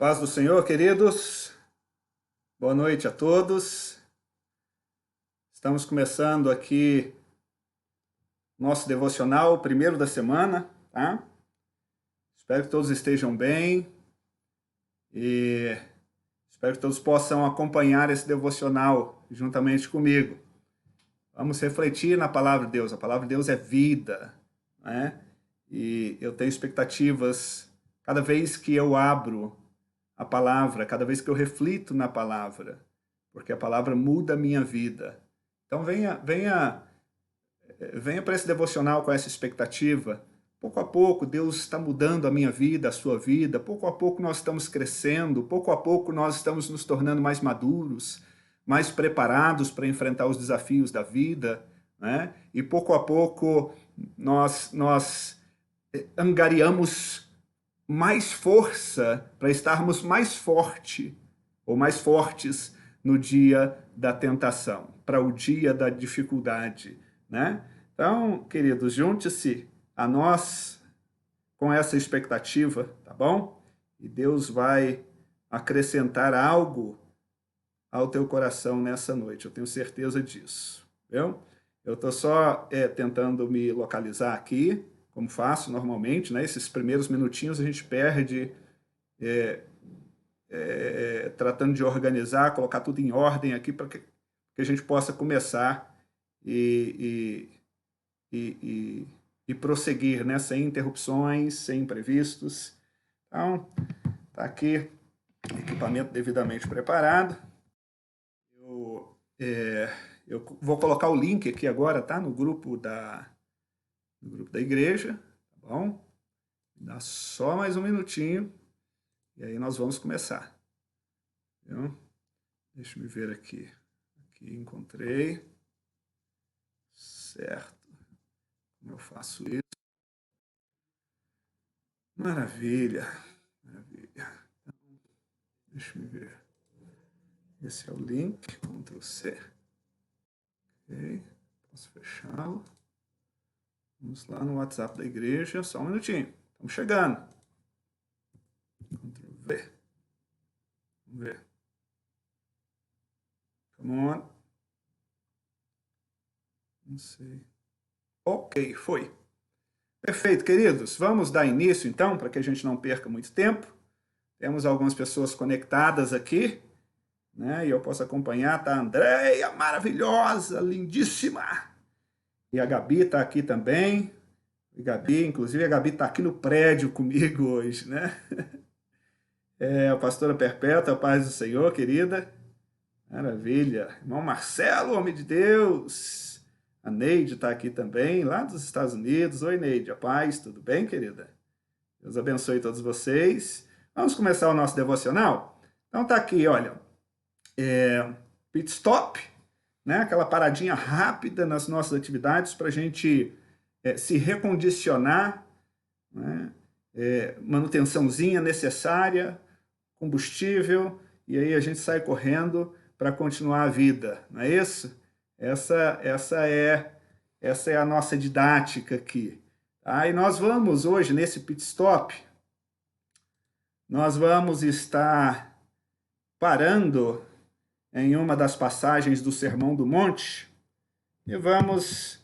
Paz do Senhor, queridos. Boa noite a todos. Estamos começando aqui nosso devocional, o primeiro da semana, tá? Espero que todos estejam bem e espero que todos possam acompanhar esse devocional juntamente comigo. Vamos refletir na palavra de Deus. A palavra de Deus é vida, né? E eu tenho expectativas cada vez que eu abro a palavra, cada vez que eu reflito na palavra, porque a palavra muda a minha vida. Então venha para esse devocional com essa expectativa. Pouco a pouco Deus está mudando a minha vida, a sua vida. Pouco a pouco nós estamos crescendo, pouco a pouco nós estamos nos tornando mais maduros, mais preparados para enfrentar os desafios da vida, né? E pouco a pouco nós angariamos mais força para estarmos mais forte ou mais fortes no dia da tentação, para o dia da dificuldade, né? Então, queridos, junte-se a nós com essa expectativa, tá bom? E Deus vai acrescentar algo ao teu coração nessa noite, eu tenho certeza disso, viu? Eu estou só tentando me localizar aqui, como faço normalmente, né? Esses primeiros minutinhos a gente perde tratando de organizar, colocar tudo em ordem aqui para que a gente possa começar e prosseguir, né? Sem interrupções, sem imprevistos. Então, tá aqui equipamento devidamente preparado. Eu vou colocar o link aqui agora, tá? No grupo da igreja, tá bom? Dá só mais um minutinho e aí nós vamos começar. Viu? Deixa eu ver aqui. Aqui encontrei. Certo. Como eu faço isso? Maravilha. Maravilha. Então, deixa eu ver. Esse é o link. Ctrl C. Ok. Posso fechá-lo. Vamos lá no WhatsApp da igreja. Só um minutinho. Estamos chegando. Ctrl V. Vamos ver. Come on. Não sei. Ok, foi. Perfeito, queridos. Vamos dar início, então, para que a gente não perca muito tempo. Temos algumas pessoas conectadas aqui, né? E eu posso acompanhar. Tá a Andréia, maravilhosa, lindíssima. E a Gabi está aqui também. E Gabi, inclusive, a Gabi está aqui no prédio comigo hoje, né? A pastora Perpétua, a paz do Senhor, querida. Maravilha. Irmão Marcelo, homem de Deus. A Neide está aqui também, lá dos Estados Unidos. Oi, Neide, a paz, tudo bem, querida? Deus abençoe todos vocês. Vamos começar o nosso devocional? Então tá aqui, olha, pit stop, né? Aquela paradinha rápida nas nossas atividades para a gente se recondicionar, né? Manutençãozinha necessária, combustível, e aí a gente sai correndo para continuar a vida, não é isso? Essa é a nossa didática aqui. Tá? E nós vamos hoje, nesse pit stop, nós vamos estar parando em uma das passagens do Sermão do Monte e vamos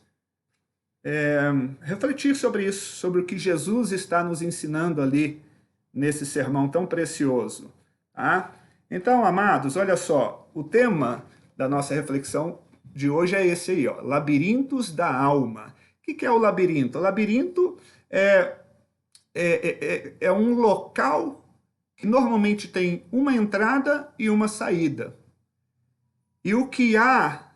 refletir sobre isso, sobre o que Jesus está nos ensinando ali nesse sermão tão precioso. Tá? Então, amados, olha só, o tema da nossa reflexão de hoje é esse aí, ó, labirintos da alma. O que é o labirinto? O labirinto é um local que normalmente tem uma entrada e uma saída. E o que há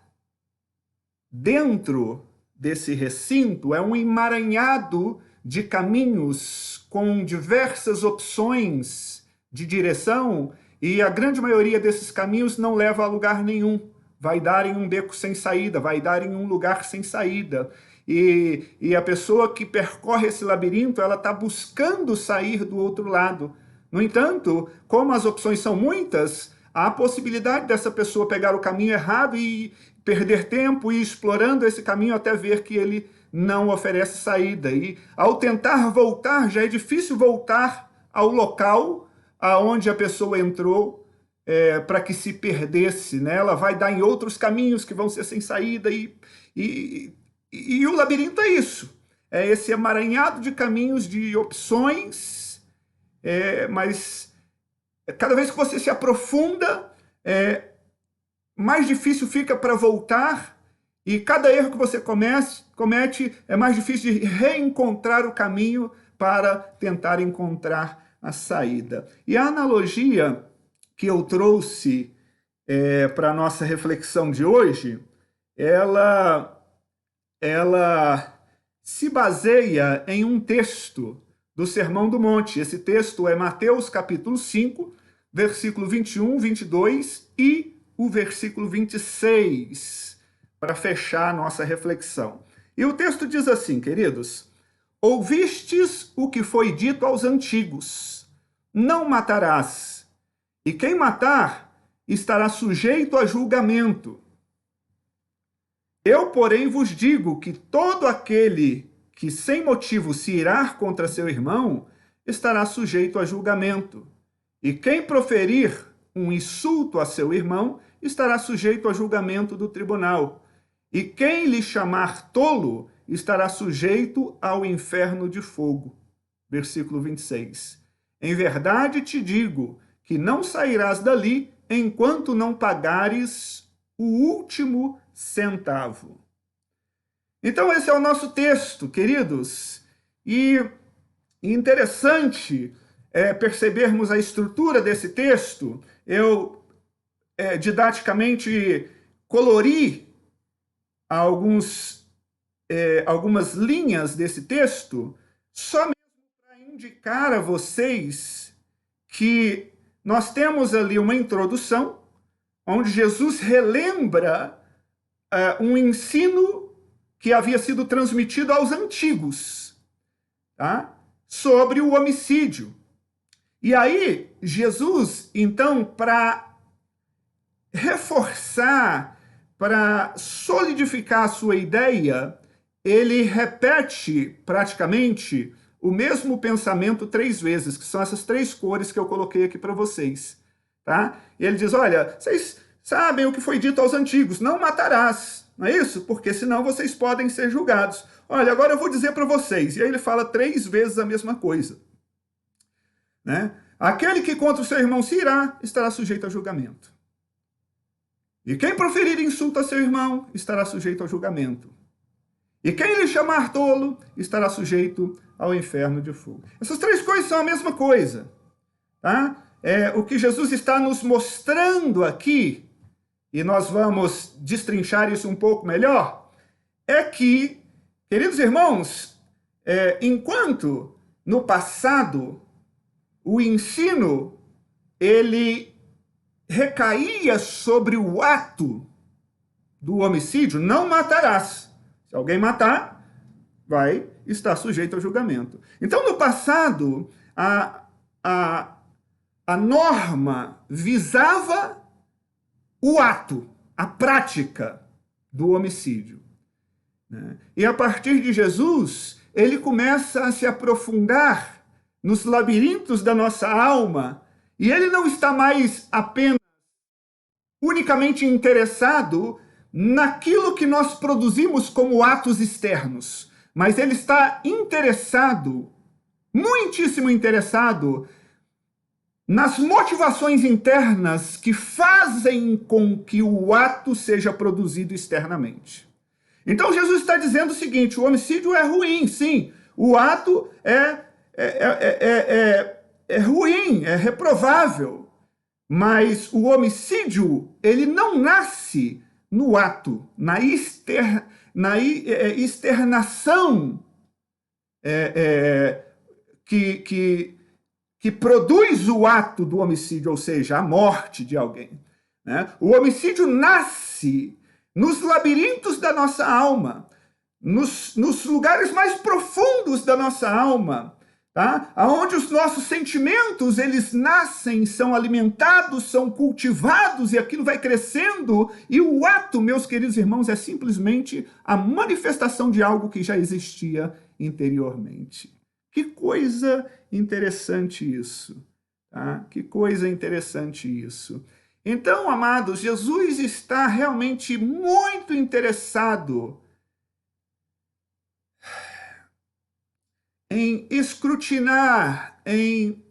dentro desse recinto é um emaranhado de caminhos com diversas opções de direção, e a grande maioria desses caminhos não leva a lugar nenhum. Vai dar em um beco sem saída, vai dar em um lugar sem saída. E a pessoa que percorre esse labirinto, ela está buscando sair do outro lado. No entanto, como as opções são muitas, há a possibilidade dessa pessoa pegar o caminho errado e perder tempo e ir explorando esse caminho até ver que ele não oferece saída. E ao tentar voltar, já é difícil voltar ao local aonde a pessoa entrou para que se perdesse, né? Ela vai dar em outros caminhos que vão ser sem saída e o labirinto é isso. É esse emaranhado de caminhos, de opções, mas cada vez que você se aprofunda, mais difícil fica para voltar, e cada erro que você comete é mais difícil de reencontrar o caminho para tentar encontrar a saída. E a analogia que eu trouxe para a nossa reflexão de hoje, ela se baseia em um texto do Sermão do Monte. Esse texto é Mateus capítulo 5, versículo 21, 22 e o versículo 26, para fechar a nossa reflexão. E o texto diz assim, queridos: ouvistes o que foi dito aos antigos, não matarás, e quem matar estará sujeito a julgamento. Eu, porém, vos digo que todo aquele que sem motivo se irar contra seu irmão estará sujeito a julgamento. E quem proferir um insulto a seu irmão estará sujeito a julgamento do tribunal. E quem lhe chamar tolo estará sujeito ao inferno de fogo. Versículo 26. Em verdade te digo que não sairás dali enquanto não pagares o último centavo. Então esse é o nosso texto, queridos. E interessante percebermos a estrutura desse texto. Eu didaticamente colori algumas linhas desse texto, só mesmo para indicar a vocês que nós temos ali uma introdução, onde Jesus relembra um ensino que havia sido transmitido aos antigos, tá? Sobre o homicídio. E aí, Jesus, então, para reforçar, para solidificar a sua ideia, ele repete praticamente o mesmo pensamento 3 vezes, que são essas 3 cores que eu coloquei aqui para vocês. Tá? E ele diz, olha, vocês sabem o que foi dito aos antigos, não matarás, não é isso? Porque senão vocês podem ser julgados. Olha, agora eu vou dizer para vocês. E aí ele fala 3 vezes a mesma coisa. Né? Aquele que contra o seu irmão se irá, estará sujeito a julgamento. E quem proferir insulto a seu irmão, estará sujeito ao julgamento. E quem lhe chamar tolo, estará sujeito ao inferno de fogo. Essas 3 coisas são a mesma coisa. Tá? O que Jesus está nos mostrando aqui, e nós vamos destrinchar isso um pouco melhor, é que, queridos irmãos, enquanto no passado o ensino ele recaía sobre o ato do homicídio, não matarás. Se alguém matar, vai estar sujeito ao julgamento. Então, no passado, a norma visava o ato, a prática do homicídio. Né? E a partir de Jesus, ele começa a se aprofundar nos labirintos da nossa alma, e ele não está mais apenas unicamente interessado naquilo que nós produzimos como atos externos, mas ele está interessado, muitíssimo interessado, nas motivações internas que fazem com que o ato seja produzido externamente. Então Jesus está dizendo o seguinte, o homicídio é ruim, sim, o ato é ruim, é reprovável, mas o homicídio, ele não nasce no ato, na externação que produz o ato do homicídio, ou seja, a morte de alguém. Né? O homicídio nasce nos labirintos da nossa alma, nos lugares mais profundos da nossa alma, tá? Onde os nossos sentimentos, eles nascem, são alimentados, são cultivados, e aquilo vai crescendo, e o ato, meus queridos irmãos, é simplesmente a manifestação de algo que já existia interiormente. Que coisa interessante isso. Tá? Que coisa interessante isso. Então, amados, Jesus está realmente muito interessado em escrutinar, em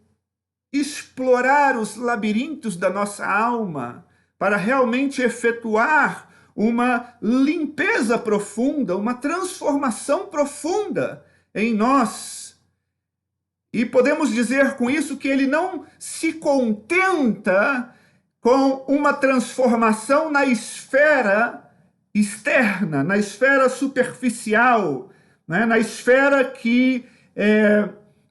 explorar os labirintos da nossa alma, para realmente efetuar uma limpeza profunda, uma transformação profunda em nós. E podemos dizer com isso que ele não se contenta com uma transformação na esfera externa, na esfera superficial, né? Na esfera que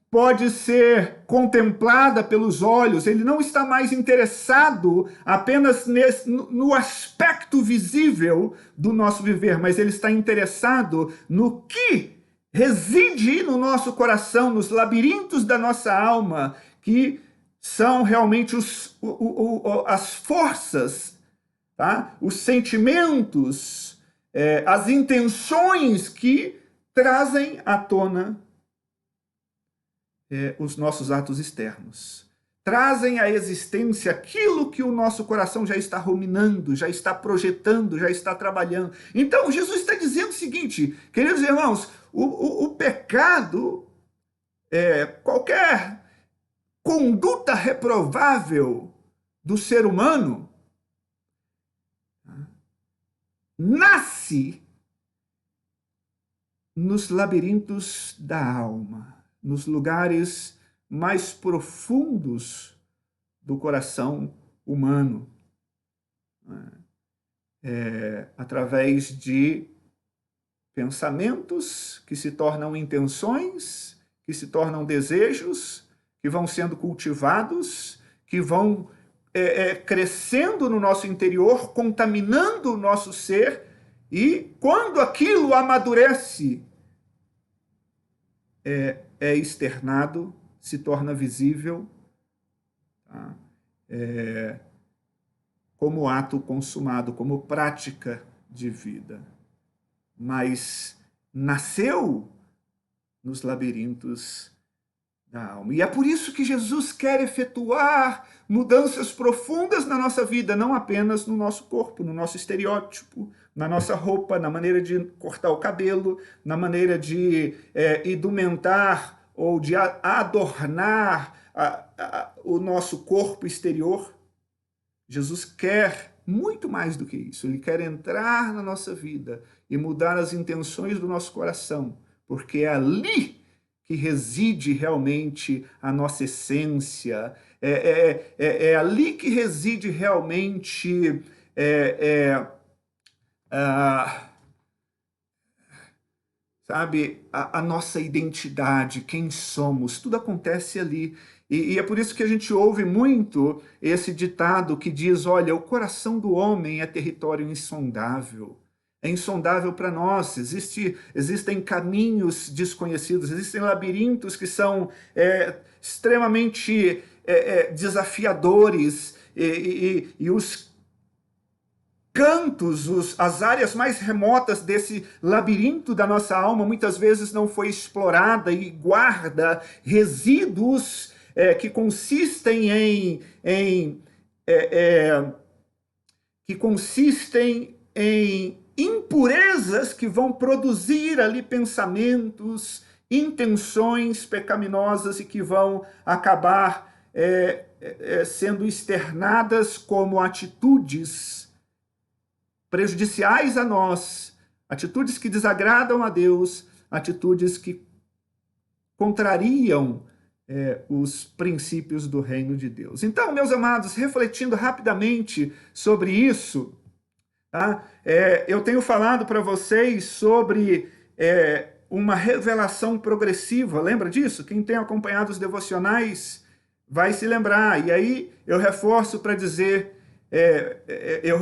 pode ser contemplada pelos olhos. Ele não está mais interessado apenas no aspecto visível do nosso viver, mas ele está interessado no que reside no nosso coração, nos labirintos da nossa alma, que são realmente as forças, tá? Os sentimentos, as intenções que trazem à tona os nossos atos externos. Trazem à existência aquilo que o nosso coração já está ruminando, já está projetando, já está trabalhando. Então, Jesus está dizendo o seguinte, queridos irmãos, o pecado, qualquer conduta reprovável do ser humano, nasce nos labirintos da alma, nos lugares mais profundos do coração humano, através de pensamentos que se tornam intenções, que se tornam desejos, que vão sendo cultivados, que vão crescendo no nosso interior, contaminando o nosso ser, e quando aquilo amadurece, é externado, se torna visível, tá? Como ato consumado, como prática de vida. Mas nasceu nos labirintos da alma. E é por isso que Jesus quer efetuar mudanças profundas na nossa vida, não apenas no nosso corpo, no nosso estereótipo, na nossa roupa, na maneira de cortar o cabelo, na maneira de indumentar ou de adornar o nosso corpo exterior. Jesus quer muito mais do que isso. Ele quer entrar na nossa vida e mudar as intenções do nosso coração, porque é ali que reside realmente a nossa essência, é ali que reside realmente sabe, a nossa identidade, quem somos, tudo acontece ali. E é por isso que a gente ouve muito esse ditado que diz, olha, o coração do homem é território insondável. É insondável para nós, existem caminhos desconhecidos, existem labirintos que são extremamente desafiadores, e os cantos, as áreas mais remotas desse labirinto da nossa alma muitas vezes não foi explorada e guarda resíduos que consistem em impurezas que vão produzir ali pensamentos, intenções pecaminosas e que vão acabar sendo externadas como atitudes prejudiciais a nós, atitudes que desagradam a Deus, atitudes que contrariam os princípios do reino de Deus. Então, meus amados, refletindo rapidamente sobre isso, tá? Eu tenho falado para vocês sobre uma revelação progressiva, lembra disso? Quem tem acompanhado os devocionais vai se lembrar, e aí eu reforço para dizer,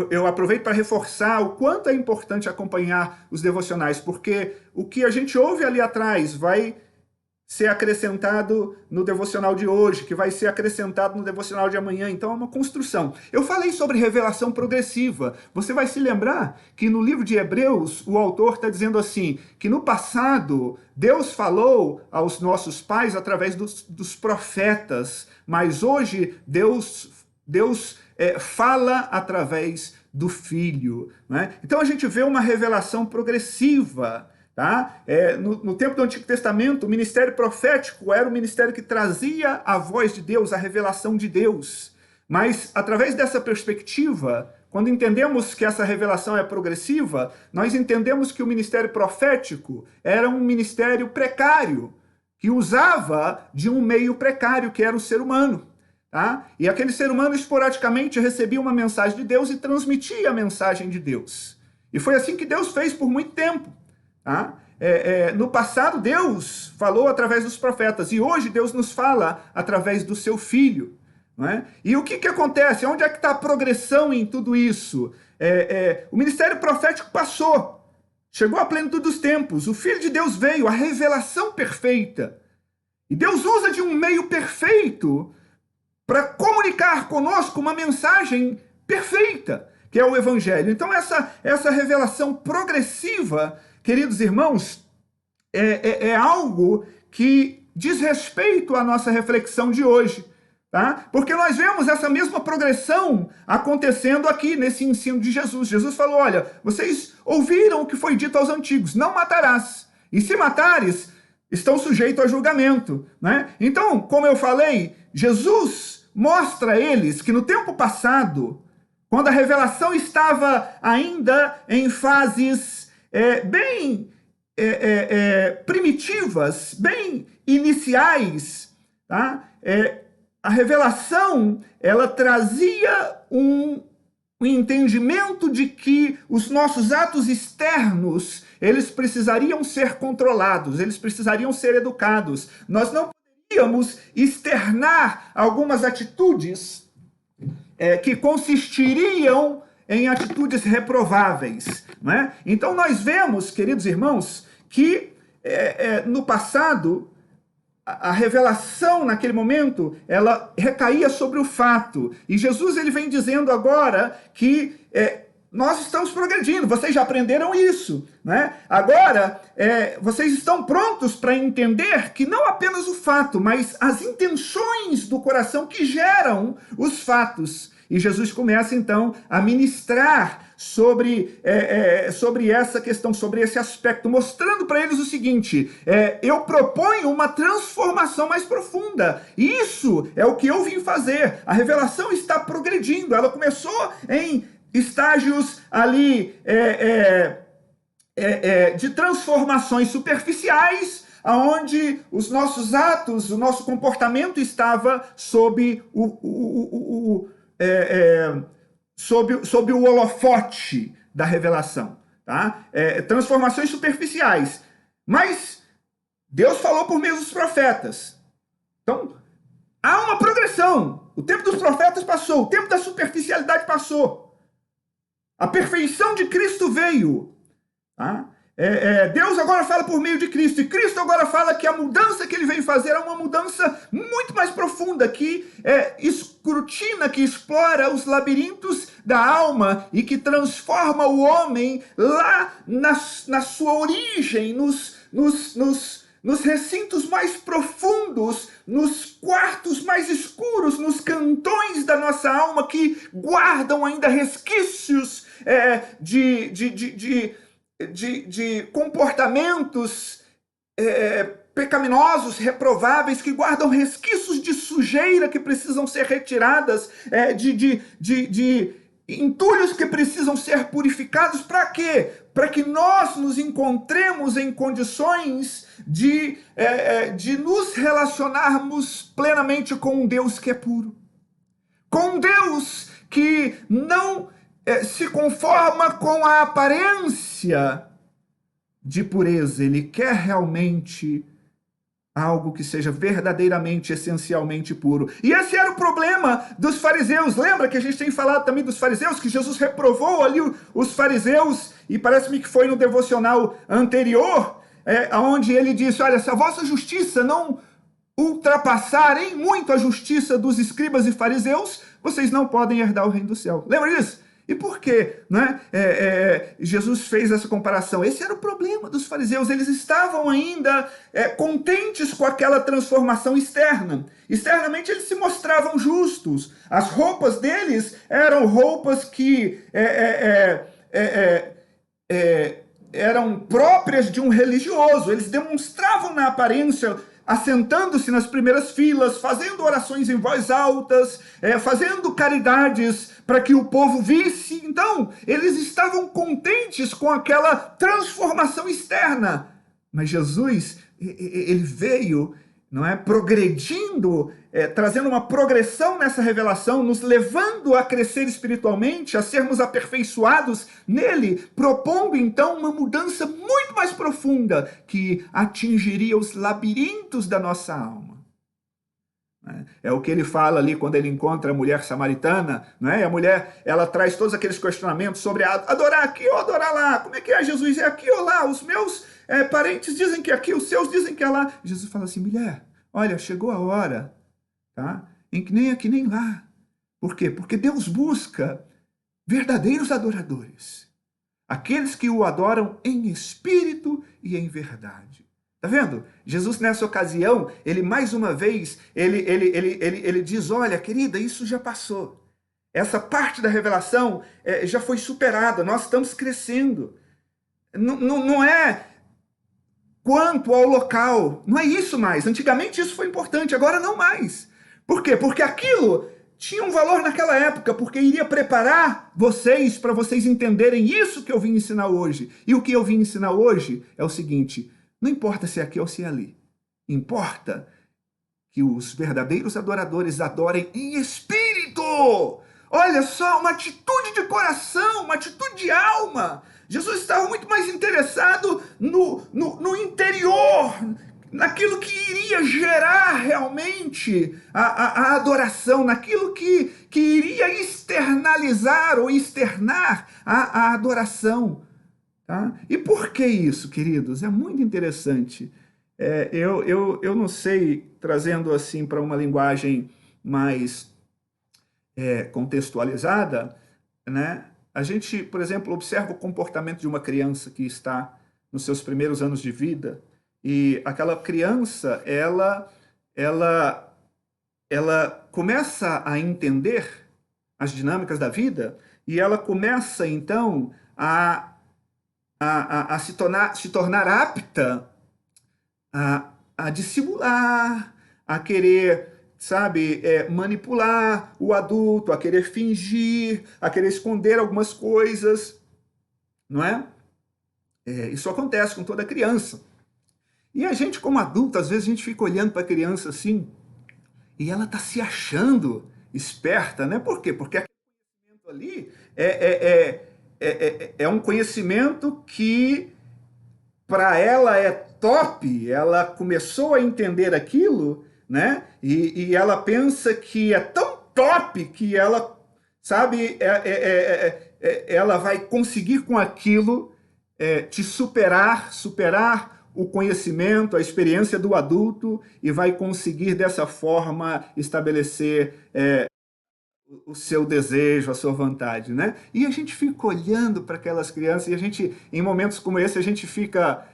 eu aproveito para reforçar o quanto é importante acompanhar os devocionais, porque o que a gente ouve ali atrás vai ser acrescentado no devocional de hoje, que vai ser acrescentado no devocional de amanhã. Então é uma construção. Eu falei sobre revelação progressiva. Você vai se lembrar que no livro de Hebreus, o autor está dizendo assim, que no passado Deus falou aos nossos pais através dos profetas, mas hoje Deus fala através do Filho. Né? Então a gente vê uma revelação progressiva. Tá? No tempo do Antigo Testamento, o ministério profético era o ministério que trazia a voz de Deus, a revelação de Deus. Mas, através dessa perspectiva, quando entendemos que essa revelação é progressiva, nós entendemos que o ministério profético era um ministério precário, que usava de um meio precário, que era o ser humano. Tá? E aquele ser humano, esporadicamente, recebia uma mensagem de Deus e transmitia a mensagem de Deus. E foi assim que Deus fez por muito tempo. Tá? No passado, Deus falou através dos profetas, e hoje Deus nos fala através do seu Filho. Não é? E o que acontece? Onde é que está a progressão em tudo isso? O ministério profético passou, chegou à plenitude dos tempos, o Filho de Deus veio, a revelação perfeita. E Deus usa de um meio perfeito para comunicar conosco uma mensagem perfeita, que é o Evangelho. Então essa revelação progressiva, queridos irmãos, é algo que diz respeito à nossa reflexão de hoje, tá? Porque nós vemos essa mesma progressão acontecendo aqui nesse ensino de Jesus. Jesus falou, olha, vocês ouviram o que foi dito aos antigos, não matarás, e se matares, estão sujeitos a julgamento, né? Então, como eu falei, Jesus mostra a eles que no tempo passado, quando a revelação estava ainda em fases bem primitivas, bem iniciais, tá? A revelação, ela trazia um entendimento de que os nossos atos externos, eles precisariam ser controlados, eles precisariam ser educados. Nós não poderíamos externar algumas atitudes que consistiriam em atitudes reprováveis. Né? Então nós vemos, queridos irmãos, que no passado, a revelação naquele momento, ela recaía sobre o fato. E Jesus ele vem dizendo agora que nós estamos progredindo, vocês já aprenderam isso. Né? Agora, vocês estão prontos para entender que não apenas o fato, mas as intenções do coração que geram os fatos. E Jesus começa, então, a ministrar sobre essa questão, sobre esse aspecto, mostrando para eles o seguinte, eu proponho uma transformação mais profunda. Isso é o que eu vim fazer. A revelação está progredindo. Ela começou em estágios ali de transformações superficiais, onde os nossos atos, o nosso comportamento estava sob sob o holofote da revelação. Tá? Transformações superficiais. Mas Deus falou por meio dos profetas. Então, há uma progressão. O tempo dos profetas passou, o tempo da superficialidade passou. A perfeição de Cristo veio. Tá? Deus agora fala por meio de Cristo, e Cristo agora fala que a mudança que ele veio fazer é uma mudança muito mais profunda, que escrutina, que explora os labirintos da alma e que transforma o homem lá na sua origem, nos recintos mais profundos, nos quartos mais escuros, nos cantões da nossa alma que guardam ainda resquícios de comportamentos pecaminosos, reprováveis, que guardam resquícios de sujeira que precisam ser retiradas, de entulhos que precisam ser purificados. Para quê? Para que nós nos encontremos em condições de nos relacionarmos plenamente com um Deus que é puro. Com um Deus que não se conforma com a aparência de pureza. Ele quer realmente algo que seja verdadeiramente, essencialmente puro. E esse era o problema dos fariseus. Lembra que a gente tem falado também dos fariseus, que Jesus reprovou ali os fariseus, e parece-me que foi no devocional anterior, onde ele disse, olha, se a vossa justiça não ultrapassar em muito a justiça dos escribas e fariseus, vocês não podem herdar o reino do céu. Lembra disso? E por quê? Né? Jesus fez essa comparação. Esse era o problema dos fariseus. Eles estavam ainda contentes com aquela transformação externa. Externamente eles se mostravam justos. As roupas deles eram roupas que eram próprias de um religioso. Eles demonstravam na aparência, assentando-se nas primeiras filas, fazendo orações em voz altas, fazendo caridades para que o povo visse. Então, eles estavam contentes com aquela transformação externa. Mas Jesus, ele veio, não é, progredindo, trazendo uma progressão nessa revelação, nos levando a crescer espiritualmente, a sermos aperfeiçoados nele, propondo então uma mudança muito mais profunda que atingiria os labirintos da nossa alma. É o que ele fala ali quando ele encontra a mulher samaritana, não é? E a mulher, ela traz todos aqueles questionamentos sobre adorar aqui ou adorar lá. Como é que é, Jesus? É aqui ou lá? Os meus parentes dizem que é aqui, os seus dizem que é lá. Jesus fala assim, mulher, olha, chegou a hora, tá? Em que nem aqui nem lá. Por quê? Porque Deus busca verdadeiros adoradores. Aqueles que o adoram em espírito e em verdade. Tá vendo? Jesus, nessa ocasião, ele mais uma vez, ele diz, olha, querida, isso já passou. Essa parte da revelação já foi superada, nós estamos crescendo. Não é quanto ao local, não é isso mais. Antigamente isso foi importante, agora não mais. Por quê? Porque aquilo tinha um valor naquela época, porque iria preparar vocês para vocês entenderem isso que eu vim ensinar hoje. E o que eu vim ensinar hoje é o seguinte, não importa se é aqui ou se é ali. Importa que os verdadeiros adoradores adorem em espírito. Olha só, uma atitude de coração, uma atitude de alma. Jesus estava muito mais interessado no interior, naquilo que iria gerar realmente a adoração, naquilo que iria externalizar ou externar a adoração. Tá? E por que isso, queridos? É muito interessante. Eu não sei, trazendo assim para uma linguagem mais contextualizada, né? A gente, por exemplo, observa o comportamento de uma criança que está nos seus primeiros anos de vida, e aquela criança, ela começa a entender as dinâmicas da vida, e ela começa, então, a se tornar apta a dissimular, a querer, sabe, manipular o adulto, a querer fingir, a querer esconder algumas coisas, não é? Isso acontece com toda criança. E a gente, como adulto, às vezes a gente fica olhando para a criança assim, e ela está se achando esperta, né? Por quê? Porque aquele conhecimento ali é um conhecimento que para ela é top, ela começou a entender aquilo, né? E ela pensa que é tão top que ela, sabe, ela vai conseguir com aquilo te superar o conhecimento, a experiência do adulto, e vai conseguir dessa forma estabelecer o seu desejo, a sua vontade, né? E a gente fica olhando para aquelas crianças, e a gente, em momentos como esse, a gente fica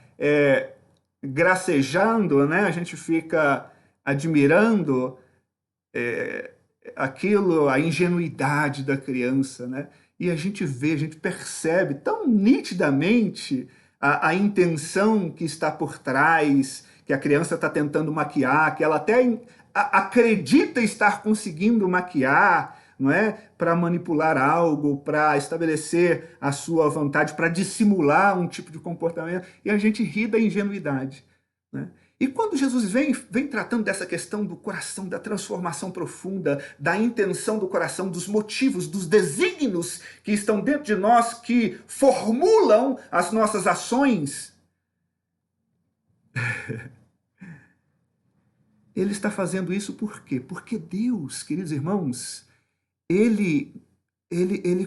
gracejando, né? A gente fica admirando aquilo, a ingenuidade da criança, né? E a gente vê, a gente percebe tão nitidamente a intenção que está por trás, que a criança está tentando maquiar, que ela até acredita estar conseguindo maquiar, não é? Para manipular algo, para estabelecer a sua vontade, para dissimular um tipo de comportamento, e a gente ri da ingenuidade, né? E quando Jesus vem tratando dessa questão do coração, da transformação profunda, da intenção do coração, dos motivos, dos desígnios que estão dentro de nós, que formulam as nossas ações, ele está fazendo isso por quê? Porque Deus, queridos irmãos, Ele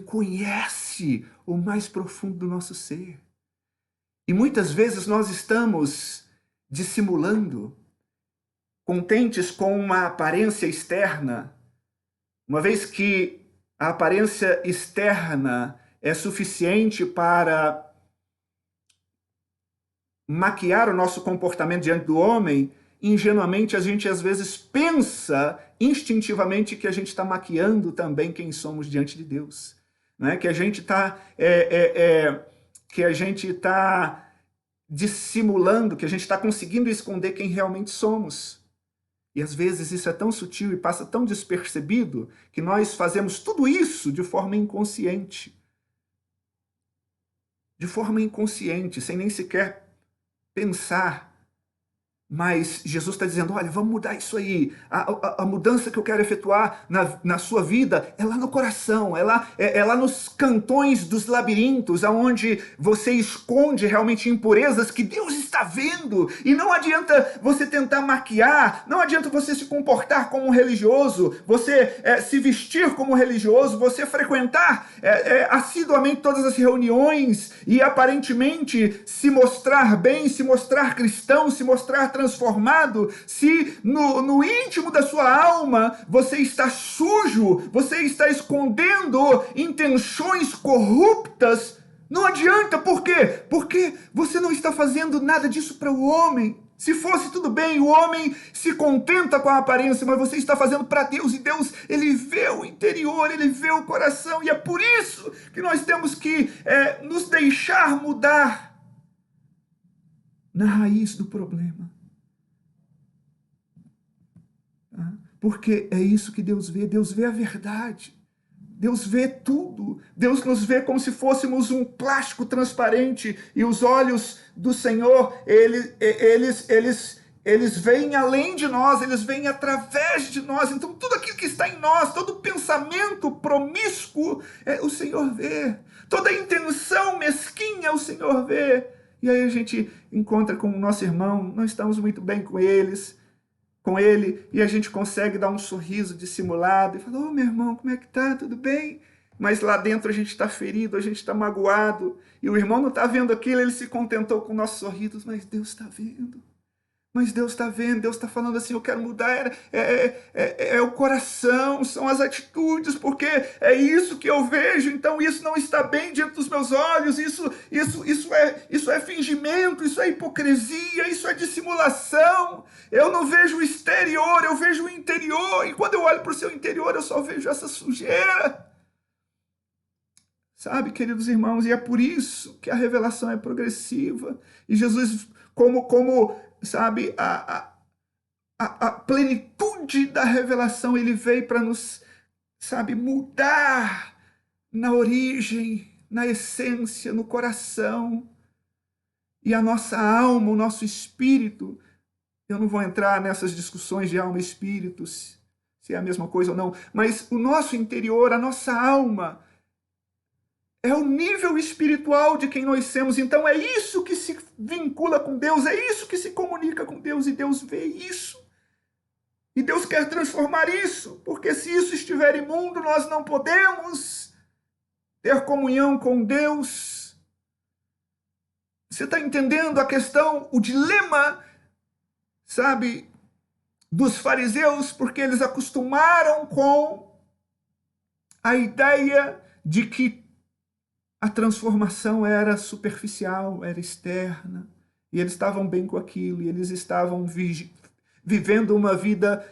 conhece o mais profundo do nosso ser. E muitas vezes nós estamos dissimulando, contentes com uma aparência externa, uma vez que a aparência externa é suficiente para maquiar o nosso comportamento diante do homem, ingenuamente a gente às vezes pensa instintivamente que a gente está maquiando também quem somos diante de Deus, né? Que a gente está dissimulando, que a gente está conseguindo esconder quem realmente somos. E às vezes isso é tão sutil e passa tão despercebido que nós fazemos tudo isso de forma inconsciente. De forma inconsciente, sem nem sequer pensar. Mas Jesus está dizendo, olha, vamos mudar isso aí. A mudança que eu quero efetuar na sua vida é lá no coração, é lá nos cantões dos labirintos, onde você esconde realmente impurezas que Deus está vendo. E não adianta você tentar maquiar, não adianta você se comportar como um religioso, você se vestir como religioso, você frequentar assiduamente todas as reuniões e aparentemente se mostrar bem, se mostrar cristão, se mostrar transformado, se no íntimo da sua alma você está sujo, você está escondendo intenções corruptas, não adianta. Por quê? Porque você não está fazendo nada disso para o homem. Se fosse tudo bem, o homem se contenta com a aparência, mas você está fazendo para Deus, e Deus, ele vê o interior, ele vê o coração, e é por isso que nós temos que nos deixar mudar na raiz do problema. Porque é isso que Deus vê a verdade. Deus vê tudo. Deus nos vê como se fôssemos um plástico transparente, e os olhos do Senhor, eles veem além de nós, eles veem através de nós. Então tudo aquilo que está em nós, todo pensamento promíscuo, o Senhor vê. Toda intenção mesquinha, o Senhor vê. E aí a gente encontra com o nosso irmão, não estamos muito bem com ele, e a gente consegue dar um sorriso dissimulado e falar, ô meu irmão, como é que tá? Tudo bem? Mas lá dentro a gente está ferido, a gente está magoado, e o irmão não está vendo aquilo, ele se contentou com nossos sorrisos, mas Deus está vendo. Mas Deus está vendo, Deus está falando assim, eu quero mudar, é o coração, são as atitudes, porque é isso que eu vejo, então isso não está bem diante dos meus olhos, isso é fingimento, isso é hipocrisia, isso é dissimulação. Eu não vejo o exterior, eu vejo o interior, e quando eu olho para o seu interior, eu só vejo essa sujeira. Sabe, queridos irmãos, e é por isso que a revelação é progressiva, e Jesus, sabe, a plenitude da revelação, ele veio para nos, sabe, mudar na origem, na essência, no coração. E a nossa alma, o nosso espírito, eu não vou entrar nessas discussões de alma e espírito, se é a mesma coisa ou não, mas o nosso interior, a nossa alma, é o nível espiritual de quem nós somos. Então é isso que se vincula com Deus, é isso que se comunica com Deus, e Deus vê isso. E Deus quer transformar isso, porque se isso estiver imundo, nós não podemos ter comunhão com Deus. Você está entendendo a questão, o dilema, sabe, dos fariseus, porque eles acostumaram com a ideia de que a transformação era superficial, era externa, e eles estavam bem com aquilo, e eles estavam vivendo uma vida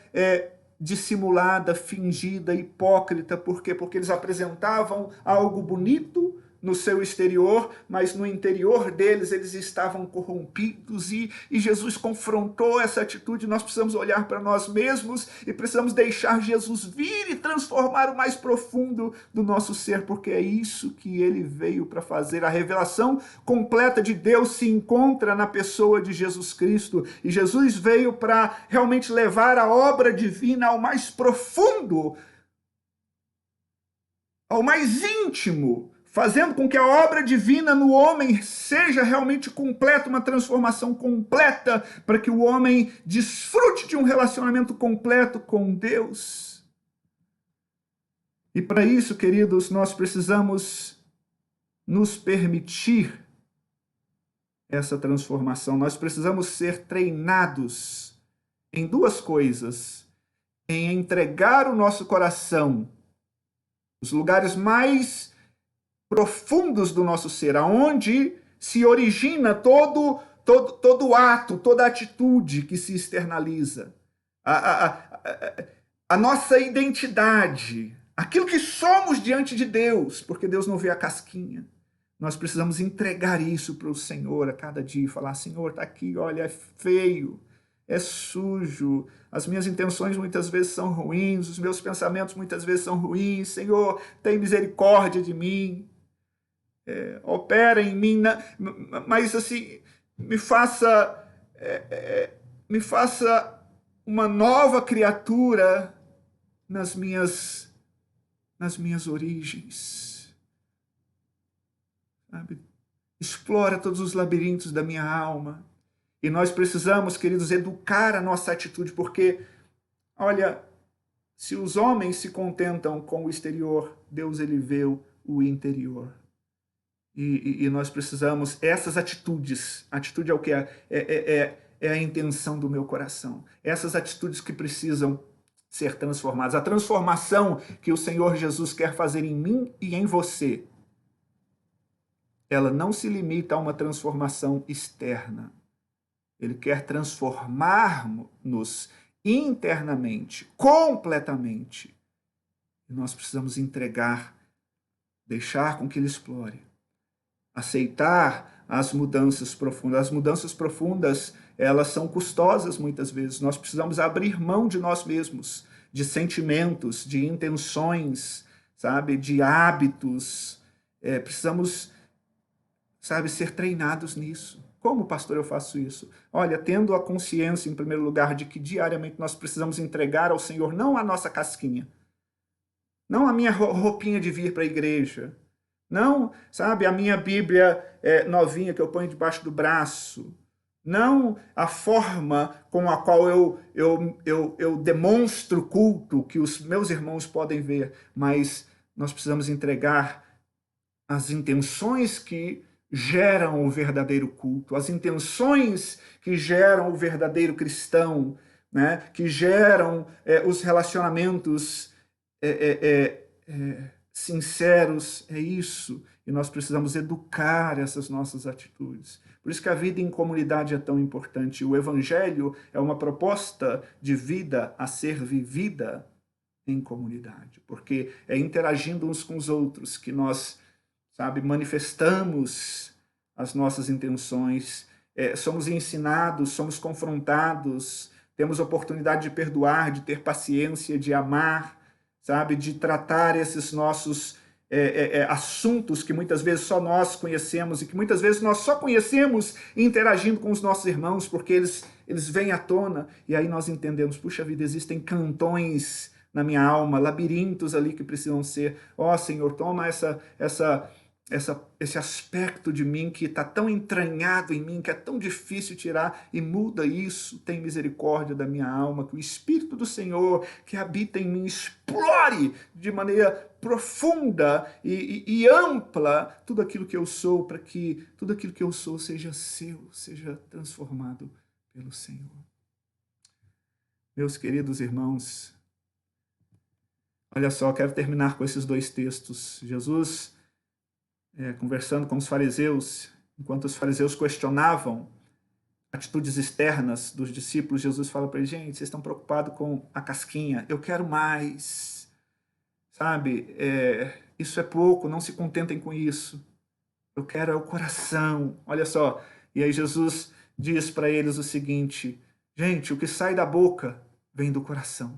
dissimulada, fingida, hipócrita. Por quê? Porque eles apresentavam algo bonito no seu exterior, mas no interior deles eles estavam corrompidos, e Jesus confrontou essa atitude. Nós precisamos olhar para nós mesmos e precisamos deixar Jesus vir e transformar o mais profundo do nosso ser, porque é isso que ele veio para fazer. A revelação completa de Deus se encontra na pessoa de Jesus Cristo, e Jesus veio para realmente levar a obra divina ao mais profundo, ao mais íntimo, fazendo com que a obra divina no homem seja realmente completa, uma transformação completa, para que o homem desfrute de um relacionamento completo com Deus. E para isso, queridos, nós precisamos nos permitir essa transformação. Nós precisamos ser treinados em duas coisas: em entregar o nosso coração, os lugares mais profundos do nosso ser, aonde se origina todo ato, toda atitude que se externaliza. A nossa identidade, aquilo que somos diante de Deus, porque Deus não vê a casquinha. Nós precisamos entregar isso para o Senhor a cada dia e falar: Senhor, está aqui, olha, é feio, é sujo, as minhas intenções muitas vezes são ruins, os meus pensamentos muitas vezes são ruins. Senhor, tem misericórdia de mim, opera em mim, mas assim, me faça uma nova criatura nas minhas origens, sabe? Explora todos os labirintos da minha alma. E nós precisamos, queridos, educar a nossa atitude, porque, olha, se os homens se contentam com o exterior, Deus, ele vê o interior. E nós precisamos, essas atitudes, atitude é o que é a intenção do meu coração. Essas atitudes que precisam ser transformadas. A transformação que o Senhor Jesus quer fazer em mim e em você, ela não se limita a uma transformação externa. Ele quer transformar-nos internamente, completamente. E nós precisamos entregar, deixar com que ele explore. Aceitar as mudanças profundas. As mudanças profundas, elas são custosas muitas vezes. Nós precisamos abrir mão de nós mesmos, de sentimentos, de intenções, sabe, de hábitos. Precisamos, sabe, ser treinados nisso. Como, pastor, eu faço isso? Olha, tendo a consciência, em primeiro lugar, de que diariamente nós precisamos entregar ao Senhor não a nossa casquinha, não a minha roupinha de vir para a igreja, não, sabe, a minha Bíblia novinha que eu ponho debaixo do braço, não a forma com a qual eu demonstro culto que os meus irmãos podem ver, mas nós precisamos entregar as intenções que geram o verdadeiro culto, as intenções que geram o verdadeiro cristão, né? Que geram os relacionamentos sinceros, é isso. E nós precisamos educar essas nossas atitudes. Por isso que a vida em comunidade é tão importante. O Evangelho é uma proposta de vida a ser vivida em comunidade, porque é interagindo uns com os outros que nós, sabe, manifestamos as nossas intenções, somos ensinados, somos confrontados, temos oportunidade de perdoar, de ter paciência, de amar, sabe, de tratar esses nossos assuntos que muitas vezes só nós conhecemos e que muitas vezes nós só conhecemos interagindo com os nossos irmãos, porque eles vêm à tona e aí nós entendemos, puxa vida, existem cantões na minha alma, labirintos ali que precisam ser, Senhor, toma esse aspecto de mim que está tão entranhado em mim, que é tão difícil tirar, e muda isso, tem misericórdia da minha alma, que o Espírito do Senhor que habita em mim explore de maneira profunda e ampla tudo aquilo que eu sou, para que tudo aquilo que eu sou seja seu, seja transformado pelo Senhor. Meus queridos irmãos, olha só, quero terminar com esses dois textos. Jesus, conversando com os fariseus, enquanto os fariseus questionavam atitudes externas dos discípulos, Jesus fala para eles: gente, vocês estão preocupados com a casquinha, eu quero mais, sabe, isso é pouco, não se contentem com isso, eu quero o coração, olha só. E aí Jesus diz para eles o seguinte: gente, o que sai da boca vem do coração.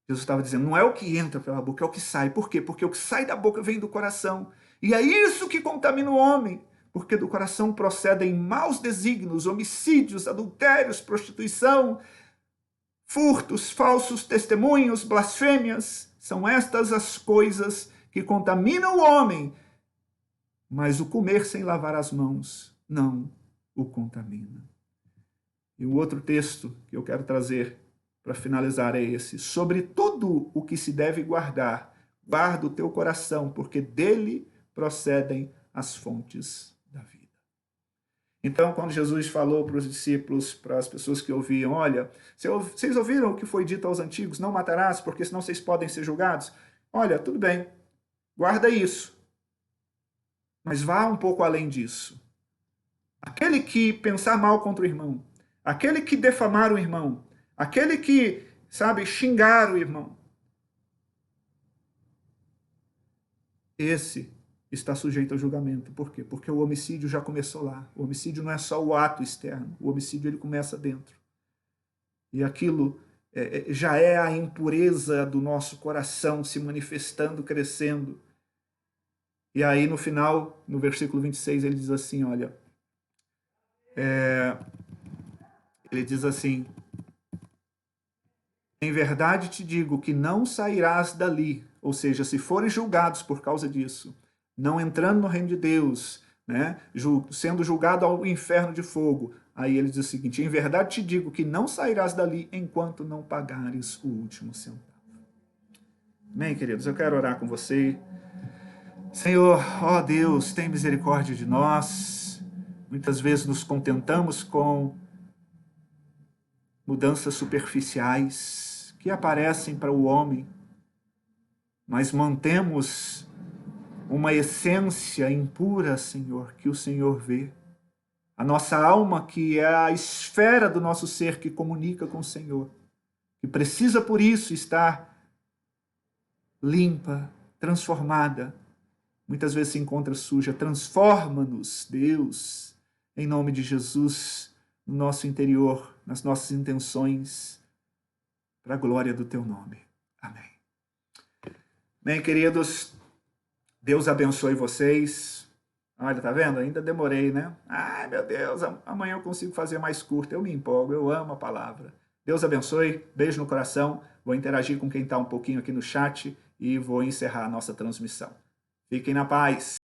Jesus estava dizendo, não é o que entra pela boca, é o que sai. Por quê? Porque o que sai da boca vem do coração. E é isso que contamina o homem. Porque do coração procedem maus desígnios, homicídios, adultérios, prostituição, furtos, falsos testemunhos, blasfêmias. São estas as coisas que contaminam o homem. Mas o comer sem lavar as mãos não o contamina. E o outro texto que eu quero trazer para finalizar é esse: sobre tudo o que se deve guardar, guarda o teu coração, porque dele procedem as fontes da vida. Então, quando Jesus falou para os discípulos, para as pessoas que ouviam, olha, vocês ouviram o que foi dito aos antigos, não matarás, porque senão vocês podem ser julgados? Olha, tudo bem, guarda isso. Mas vá um pouco além disso. Aquele que pensar mal contra o irmão, aquele que defamar o irmão, aquele que, xingar o irmão, esse está sujeito a julgamento. Por quê? Porque o homicídio já começou lá. O homicídio não é só o ato externo, o homicídio ele começa dentro. E aquilo já é a impureza do nosso coração se manifestando, crescendo. E aí no final, no versículo 26, ele diz assim, olha, ele diz assim, em verdade te digo que não sairás dali, ou seja, se forem julgados por causa disso, não entrando no reino de Deus, né, sendo julgado ao inferno de fogo, aí ele diz o seguinte, em verdade te digo que não sairás dali enquanto não pagares o último centavo. Amém, queridos? Eu quero orar com você. Senhor, ó Deus, tem misericórdia de nós. Muitas vezes nos contentamos com mudanças superficiais que aparecem para o homem, mas mantemos uma essência impura, Senhor, que o Senhor vê. A nossa alma, que é a esfera do nosso ser que comunica com o Senhor, que precisa por isso estar limpa, transformada, muitas vezes se encontra suja. Transforma-nos, Deus, em nome de Jesus, no nosso interior, nas nossas intenções, para a glória do Teu nome. Amém. Bem, queridos, Deus abençoe vocês. Olha, tá vendo? Ainda demorei, né? Ai, meu Deus, amanhã eu consigo fazer mais curto. Eu me empolgo, eu amo a palavra. Deus abençoe, beijo no coração. Vou interagir com quem está um pouquinho aqui no chat e vou encerrar a nossa transmissão. Fiquem na paz.